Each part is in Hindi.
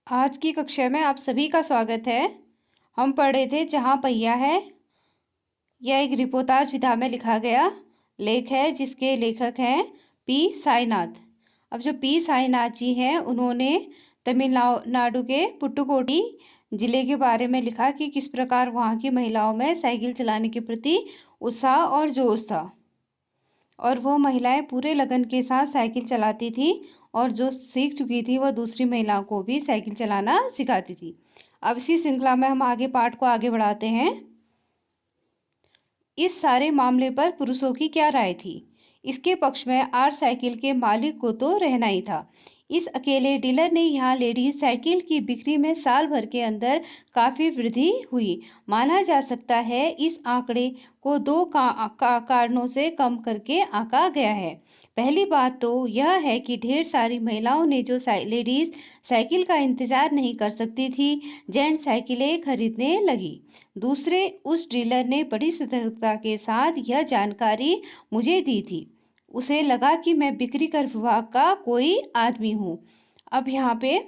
आज की कक्षा में आप सभी का स्वागत है। हम पढ़ रहे थे जहाँ पहिया है। यह एक रिपोर्टाज विधा में लिखा गया लेख है जिसके लेखक हैं पी साईनाथ। अब जो पी साईनाथ जी हैं उन्होंने तमिलनाडु के पुट्टुकोटी जिले के बारे में लिखा कि किस प्रकार वहाँ की महिलाओं में साइकिल चलाने के प्रति उत्साह और जोश था और वो महिलाएं पूरे लगन के साथ साइकिल चलाती थी और जो सीख चुकी थी वह दूसरी महिलाओं को भी साइकिल चलाना सिखाती थी। अब इसी श्रृंखला में हम आगे पाठ को आगे बढ़ाते हैं। इस सारे मामले पर पुरुषों की क्या राय थी? इसके पक्ष में आर साइकिल के मालिक को तो रहना ही था। इस अकेले डीलर ने यहाँ लेडीज साइकिल की बिक्री में साल भर के अंदर काफ़ी वृद्धि हुई। माना जा सकता है इस आंकड़े को दो कारणों से कम करके आंका गया है। पहली बात तो यह है कि ढेर सारी महिलाओं ने जो लेडीज साइकिल का इंतजार नहीं कर सकती थी जेंट्स साइकिलें खरीदने लगी। दूसरे, उस डीलर ने बड़ी सतर्कता के साथ यह जानकारी मुझे दी थी। उसे लगा कि मैं बिक्री कर विभाग का कोई आदमी हूँ। अब यहाँ पे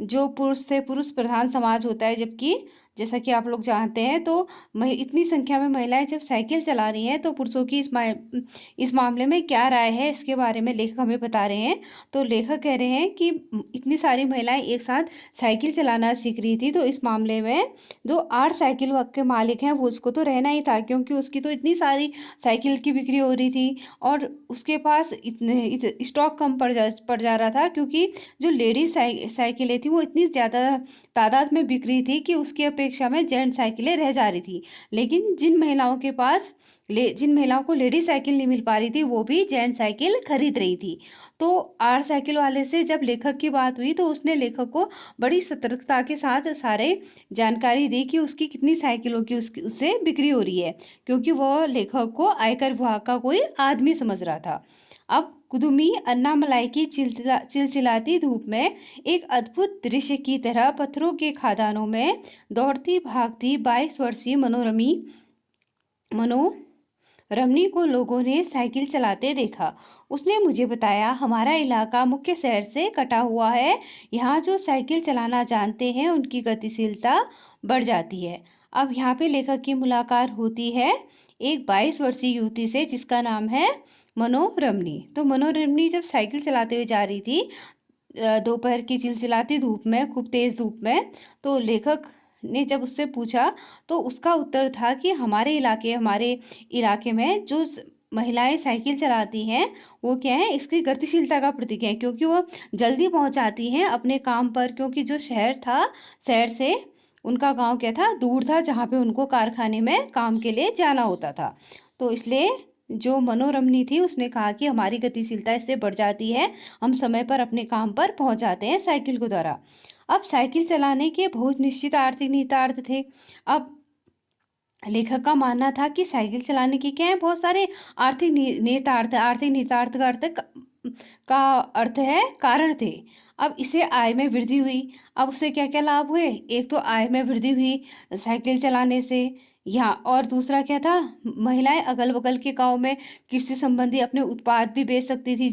जो पुरुष थे, पुरुष प्रधान समाज होता है, जबकि जैसा कि आप लोग जानते हैं तो इतनी संख्या में महिलाएं जब साइकिल चला रही हैं तो पुरुषों की इस मामले में क्या राय है इसके बारे में लेखक हमें बता रहे हैं। तो लेखक कह रहे हैं कि इतनी सारी महिलाएं एक साथ साइकिल चलाना सीख रही थी तो इस मामले में जो आर साइकिल के मालिक हैं वो उसको तो रहना ही था, क्योंकि उसकी तो इतनी सारी साइकिल की बिक्री हो रही थी और उसके पास इतने स्टॉक कम पड़ जा रहा था, क्योंकि जो लेडीज साइकिलें थी वो इतनी ज़्यादा तादाद में बिक रही थी कि उसकी अपेक्षा में जेंट्स साइकिलें रह जा रही थी। लेकिन जिन महिलाओं को लेडीज साइकिल नहीं मिल पा रही थी वो भी जेंट्स साइकिल खरीद रही थी। तो आर साइकिल वाले से जब लेखक की बात हुई तो उसने लेखक को बड़ी सतर्कता के साथ सारे जानकारी दी कि उसकी कितनी साइकिलों की उससे बिक्री हो रही है, क्योंकि वह लेखक को आयकर विभाग का कोई आदमी समझ रहा था। अब कुदुमी अन्नामलाई की चिलचिलाती धूप में एक अद्भुत दृश्य की तरह पत्थरों के खदानों में दौड़ती भागती 22 वर्षीय मनोरमनी को लोगों ने साइकिल चलाते देखा। उसने मुझे बताया, हमारा इलाका मुख्य शहर से कटा हुआ है। यहाँ जो साइकिल चलाना जानते हैं उनकी गतिशीलता बढ़ जाती है। अब यहाँ पे लेखक की मुलाकात होती है एक 22 वर्षीय युवती से जिसका नाम है मनोरमनी। तो मनोरमनी जब साइकिल चलाते हुए जा रही थी दोपहर की चिलचिलाती धूप में, खूब तेज धूप में, तो लेखक ने जब उससे पूछा तो उसका उत्तर था कि हमारे इलाके में जो महिलाएं साइकिल चलाती हैं वो क्या है, इसकी गतिशीलता का प्रतीक है, क्योंकि वो जल्दी पहुंच जाती हैं अपने काम पर। क्योंकि जो शहर से उनका गांव क्या था, दूर था, जहाँ पे उनको कारखाने में काम के लिए जाना होता था। तो इसलिए जो मनोरमनी थी उसने कहा कि हमारी गतिशीलता इससे बढ़ जाती है, हम समय पर अपने काम पर पहुंच जाते हैं साइकिल के द्वारा। अब साइकिल चलाने के बहुत निश्चित आर्थिक निहितार्थ थे। अब लेखक का मानना था कि साइकिल चलाने के क्या है, बहुत सारे आर्थिक निहितार्थ का अर्थ है कारण थे। अब इसे आय में वृद्धि हुई। अब उसे क्या क्या लाभ हुए? एक तो आय में वृद्धि हुई साइकिल चलाने से, यहाँ और दूसरा क्या था, महिलाएं अगल बगल के गांव में कृषि संबंधी अपने उत्पाद भी बेच सकती थी।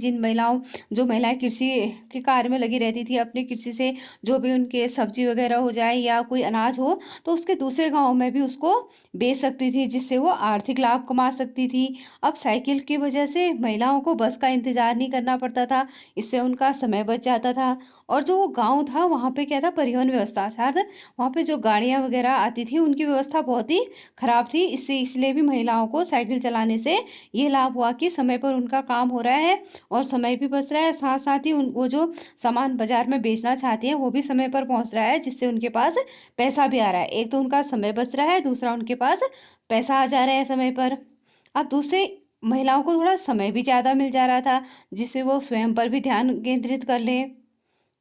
जो महिलाएं कृषि के कार्य में लगी रहती थी, अपने कृषि से जो भी उनके सब्जी वगैरह हो जाए या कोई अनाज हो तो उसके दूसरे गाँव में भी उसको बेच सकती थी, जिससे वो आर्थिक लाभ कमा सकती थी। अब साइकिल की वजह से महिलाओं को बस का इंतजार नहीं करना पड़ता था, इससे उनका समय बच जाता था। और जो वो गाँव था वहाँ पे क्या था, परिवहन व्यवस्था अर्थात वहाँ पे जो गाड़ियाँ वगैरह आती थी उनकी व्यवस्था बहुत ही खराब थी। इसलिए भी महिलाओं को साइकिल चलाने से ये लाभ हुआ कि समय पर उनका काम हो रहा है और समय भी बच रहा है, साथ साथ ही वो जो सामान बाजार में बेचना चाहती हैं वो भी समय पर पहुंच रहा है, जिससे उनके पास पैसा भी आ रहा है। एक तो उनका समय बच रहा है, दूसरा उनके पास पैसा आ जा रहा है समय पर। अब दूसरे, महिलाओं को थोड़ा समय भी ज़्यादा मिल जा रहा था जिससे वो स्वयं पर भी ध्यान केंद्रित कर लें।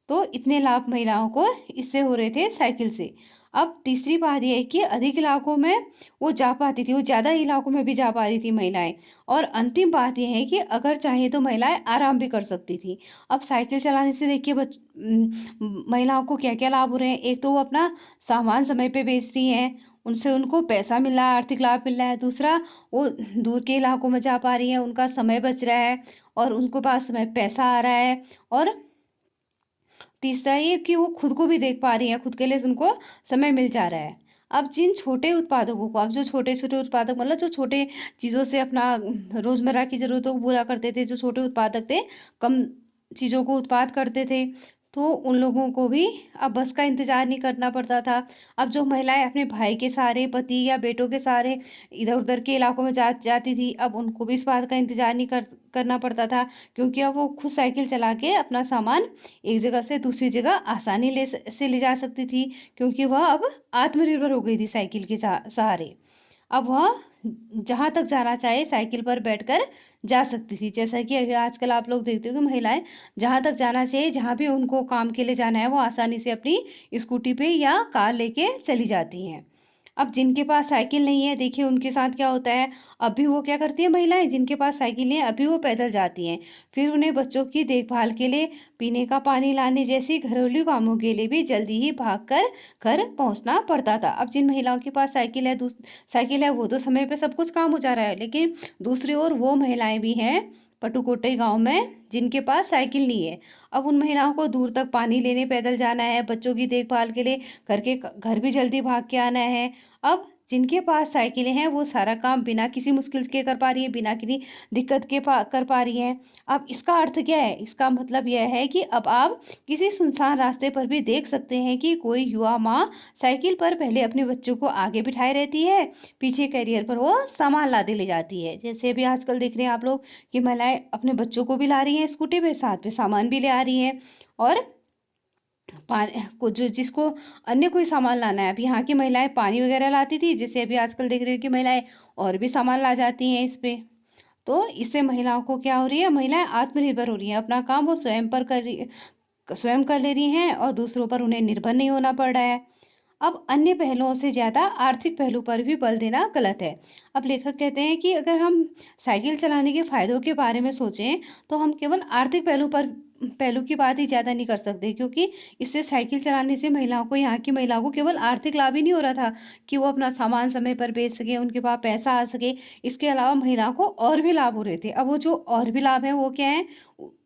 तो इतने लाभ महिलाओं को इससे हो रहे थे साइकिल से। अब तीसरी बात यह है कि अधिक इलाकों में वो जा पाती थी, वो ज़्यादा इलाकों में भी जा पा रही थी महिलाएं। और अंतिम बात यह है कि अगर चाहे तो महिलाएं आराम भी कर सकती थी। अब साइकिल चलाने से देखिए महिलाओं को क्या क्या लाभ हो रहे हैं। एक तो वो अपना सामान समय पे बेच रही हैं, उनसे उनको पैसा मिल रहा है, आर्थिक लाभ मिल रहा है। दूसरा, वो दूर के इलाकों में जा पा रही हैं, उनका समय बच रहा है और उनके पास समय पैसा आ रहा है। और तीसरा ये कि वो खुद को भी देख पा रही हैं, खुद के लिए उनको समय मिल जा रहा है। अब जिन छोटे उत्पादकों को, अब जो छोटे-छोटे उत्पादक मतलब जो छोटे चीज़ों से अपना रोज़मर्रा की ज़रूरतों को पूरा करते थे, जो छोटे उत्पादक थे, कम चीज़ों को उत्पाद करते थे, तो उन लोगों को भी अब बस का इंतज़ार नहीं करना पड़ता था। अब जो महिलाएँ अपने भाई के सहारे, पति या बेटों के सहारे इधर-उधर के इलाकों में जाती थी, अब उनको भी इस बात का इंतज़ार नहीं करना पड़ता था, क्योंकि अब वो खुद साइकिल चला के अपना सामान एक जगह से दूसरी जगह आसानी से ले जा सकती थी, क्योंकि वह अब आत्मनिर्भर हो गई थी साइकिल के सहारे। अब वह जहाँ तक जाना चाहे साइकिल पर बैठकर जा सकती थी। जैसा कि अभी आजकल आप लोग देखते हो कि महिलाएं जहाँ तक जाना चाहिए, जहाँ भी उनको काम के लिए जाना है, वो आसानी से अपनी स्कूटी पे या कार लेके चली जाती हैं। अब जिनके पास साइकिल नहीं है, देखिए उनके साथ क्या होता है। अब भी वो क्या करती है, महिलाएं जिनके पास साइकिल है अभी वो पैदल जाती हैं। फिर उन्हें बच्चों की देखभाल के लिए, पीने का पानी लाने जैसी घरेलू कामों के लिए भी जल्दी ही भागकर घर पहुंचना पड़ता था। अब जिन महिलाओं के पास साइकिल है, वो तो समय पे सब कुछ काम हो जा रहा है, लेकिन दूसरी ओर वो महिलाएं भी हैं पटुकोटई गांव में जिनके पास साइकिल नहीं है। अब उन महिलाओं को दूर तक पानी लेने पैदल जाना है, बच्चों की देखभाल के लिए घर भी जल्दी भाग के आना है। अब जिनके पास साइकिलें हैं वो सारा काम बिना किसी मुश्किल के कर पा रही है, बिना किसी दिक्कत के कर पा रही हैं। अब इसका अर्थ क्या है? इसका मतलब यह है कि अब आप किसी सुनसान रास्ते पर भी देख सकते हैं कि कोई युवा माँ साइकिल पर पहले अपने बच्चों को आगे बिठाए रहती है, पीछे कैरियर पर वो सामान लादे ले जाती है। जैसे अभी आजकल देख रहे हैं आप लोग कि महिलाएं अपने बच्चों को भी ला रही हैं स्कूटी पे, साथ पे सामान भी ले आ रही हैं। और को जो जिसको अन्य कोई सामान लाना है, अब यहाँ की महिलाएं पानी वगैरह लाती थी, जैसे अभी आजकल देख रही हो कि महिलाएं और भी सामान ला जाती हैं इस पे। तो इससे महिलाओं को क्या हो रही है, महिलाएं आत्मनिर्भर हो रही हैं, अपना काम वो स्वयं कर ले रही हैं और दूसरों पर उन्हें निर्भर नहीं होना पड़ रहा है। अब अन्य पहलुओं से ज़्यादा आर्थिक पहलू पर भी बल देना गलत है। अब लेखक कहते हैं कि अगर हम साइकिल चलाने के फायदों के बारे में सोचें, तो हम केवल आर्थिक पहलू की बात ही ज़्यादा नहीं कर सकते, क्योंकि इससे साइकिल चलाने से महिलाओं को, यहाँ की महिलाओं को केवल आर्थिक लाभ ही नहीं हो रहा था कि वो अपना सामान समय पर बेच सके, उनके पास पैसा आ सके। इसके अलावा महिलाओं को और भी लाभ हो रहे थे। अब वो जो और भी लाभ हैं वो क्या है?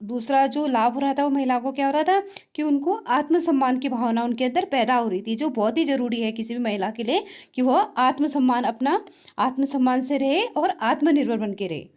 दूसरा जो लाभ हो रहा था वो महिलाओं को क्या हो रहा था कि उनको आत्मसम्मान की भावना उनके अंदर पैदा हो रही थी, जो बहुत ही ज़रूरी है किसी भी महिला के लिए कि वह अपना आत्मसम्मान से रहे और आत्मनिर्भर बन के रहे।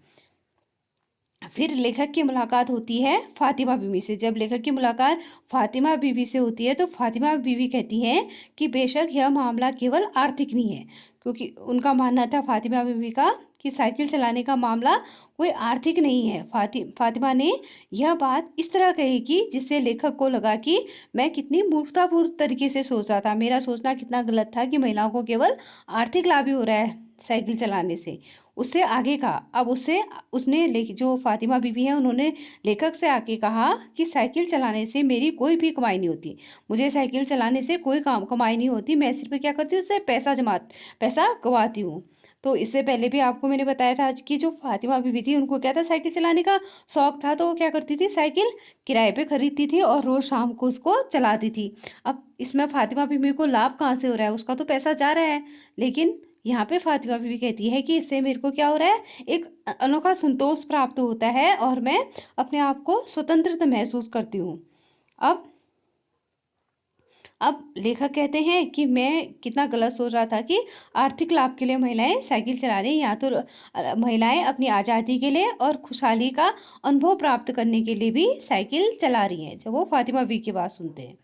फिर लेखक की मुलाकात होती है फातिमा बीवी से। जब लेखक की मुलाकात फातिमा बीवी से होती है तो फातिमा बीवी कहती हैं कि बेशक यह मामला केवल आर्थिक नहीं है, क्योंकि उनका मानना था फातिमा बीवी का कि साइकिल चलाने का मामला कोई आर्थिक नहीं है। फातिमा ने यह बात इस तरह कही कि जिससे लेखक को लगा कि मैं कितनी मूर्खतापूर्ण तरीके से सोचा था, मेरा सोचना कितना गलत था कि महिलाओं को केवल आर्थिक लाभ ही हो रहा है साइकिल चलाने से। उससे आगे कहा, अब जो फातिमा बीवी है उन्होंने लेखक से आके कहा कि साइकिल चलाने से मेरी कोई भी कमाई नहीं होती, मुझे साइकिल चलाने से कोई कमाई नहीं होती, मैं सिर्फ क्या करती हूँ, उससे पैसा गवाती हूँ। तो इससे पहले भी आपको मैंने बताया था आज की जो फातिमा बीवी थी उनको क्या था, साइकिल चलाने का शौक था, तो वो क्या करती थी, साइकिल किराए पे खरीदती थी और रोज शाम को उसको चलाती थी। अब इसमें फातिमा बीवी को लाभ कहाँ से हो रहा है? उसका तो पैसा जा रहा है, लेकिन यहाँ पे फातिमा बीवी कहती है कि इससे मेरे को क्या हो रहा है, एक अनोखा संतोष प्राप्त होता है और मैं अपने आप को स्वतंत्रता महसूस करती हूँ। अब लेखक कहते हैं कि मैं कितना गलत सोच रहा था कि आर्थिक लाभ के लिए महिलाएं साइकिल चला रही हैं। यहाँ तो महिलाएं अपनी आज़ादी के लिए और खुशहाली का अनुभव प्राप्त करने के लिए भी साइकिल चला रही हैं, जब वो फातिमा बीवी की बात सुनते हैं।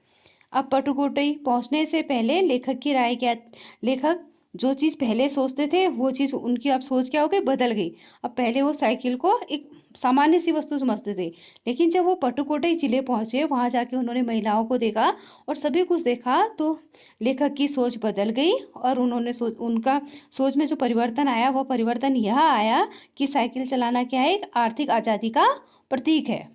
अब पटुकोटई पहुंचने से पहले लेखक की राय क्या, लेखक जो चीज़ पहले सोचते थे वो चीज़ उनकी अब सोच क्या हो गई, बदल गई। अब पहले वो साइकिल को एक सामान्य सी वस्तु समझते थे, लेकिन जब वो पटुकोटई जिले पहुंचे, वहां जाके उन्होंने महिलाओं को देखा और सभी कुछ देखा, तो लेखक की सोच बदल गई और उनका सोच में जो परिवर्तन आया, वो परिवर्तन यह आया कि साइकिल चलाना क्या है, एक आर्थिक आज़ादी का प्रतीक है।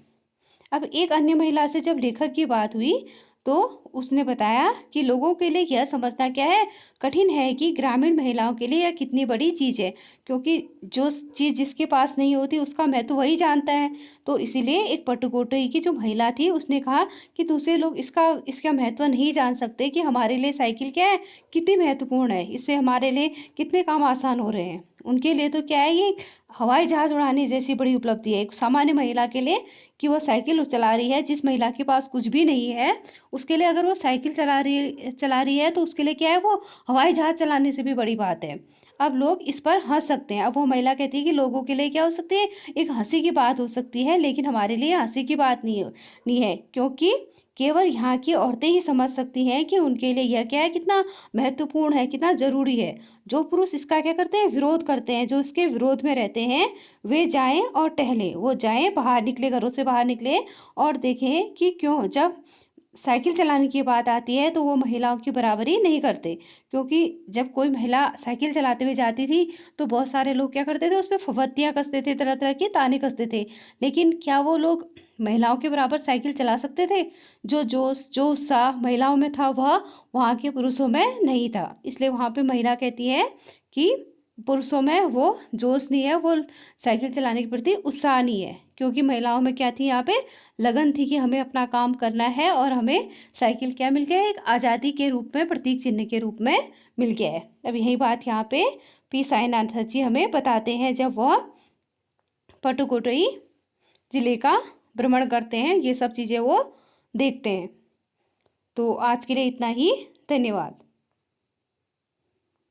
अब एक अन्य महिला से जब लेखक की बात हुई तो उसने बताया कि लोगों के लिए यह समझना क्या है, कठिन है कि ग्रामीण महिलाओं के लिए यह कितनी बड़ी चीज़ है, क्योंकि जो चीज़ जिसके पास नहीं होती उसका महत्व वही जानता है। तो इसीलिए एक पटुकोटई की जो महिला थी उसने कहा कि दूसरे लोग इसका महत्व नहीं जान सकते कि हमारे लिए साइकिल क्या है, कितनी महत्वपूर्ण है, इससे हमारे लिए कितने काम आसान हो रहे हैं। उनके लिए तो क्या है, ये हवाई जहाज उड़ाने जैसी बड़ी उपलब्धि है एक सामान्य महिला के लिए कि वो साइकिल चला रही है। जिस महिला के पास कुछ भी नहीं है, उसके लिए अगर वो साइकिल चला रही है तो उसके लिए क्या है, वो हवाई जहाज चलाने से भी बड़ी बात है। अब लोग इस पर हंस सकते हैं। अब वो महिला कहती है कि लोगों के लिए क्या हो सकती है, एक हंसी की बात हो सकती है, लेकिन हमारे लिए हंसी की बात नहीं है, क्योंकि केवल यहाँ की औरतें ही समझ सकती हैं कि उनके लिए यह क्या है, कितना महत्वपूर्ण है, कितना जरूरी है। जो पुरुष इसका क्या करते हैं, विरोध करते हैं, जो इसके विरोध में रहते हैं, वे जाएं और टहलें, वो जाएं, बाहर निकले, घरों से बाहर निकले और देखें कि क्यों जब साइकिल चलाने की बात आती है तो वो महिलाओं की बराबरी नहीं करते। क्योंकि जब कोई महिला साइकिल चलाते हुए जाती थी तो बहुत सारे लोग क्या करते थे, उस पर फफतियाँ कसते थे, तरह तरह के ताने कसते थे। लेकिन क्या वो लोग महिलाओं के बराबर साइकिल चला सकते थे? जो जोश, जो उत्साह महिलाओं में था, वह वहाँ के पुरुषों में नहीं था। इसलिए वहाँ पे महिला कहती है कि पुरुषों में वो जोश नहीं है, वो साइकिल चलाने के प्रति उत्साह नहीं है। क्योंकि महिलाओं में क्या थी, यहाँ पे लगन थी कि हमें अपना काम करना है और हमें साइकिल क्या मिल गया है, एक आज़ादी के रूप में, प्रतीक चिन्ह के रूप में मिल गया है। अब यही बात यहाँ पे पी साईनाथ जी हमें बताते हैं जब वह पटुकोटई जिले का भ्रमण करते हैं, ये सब चीज़ें वो देखते हैं। तो आज के लिए इतना ही। धन्यवाद।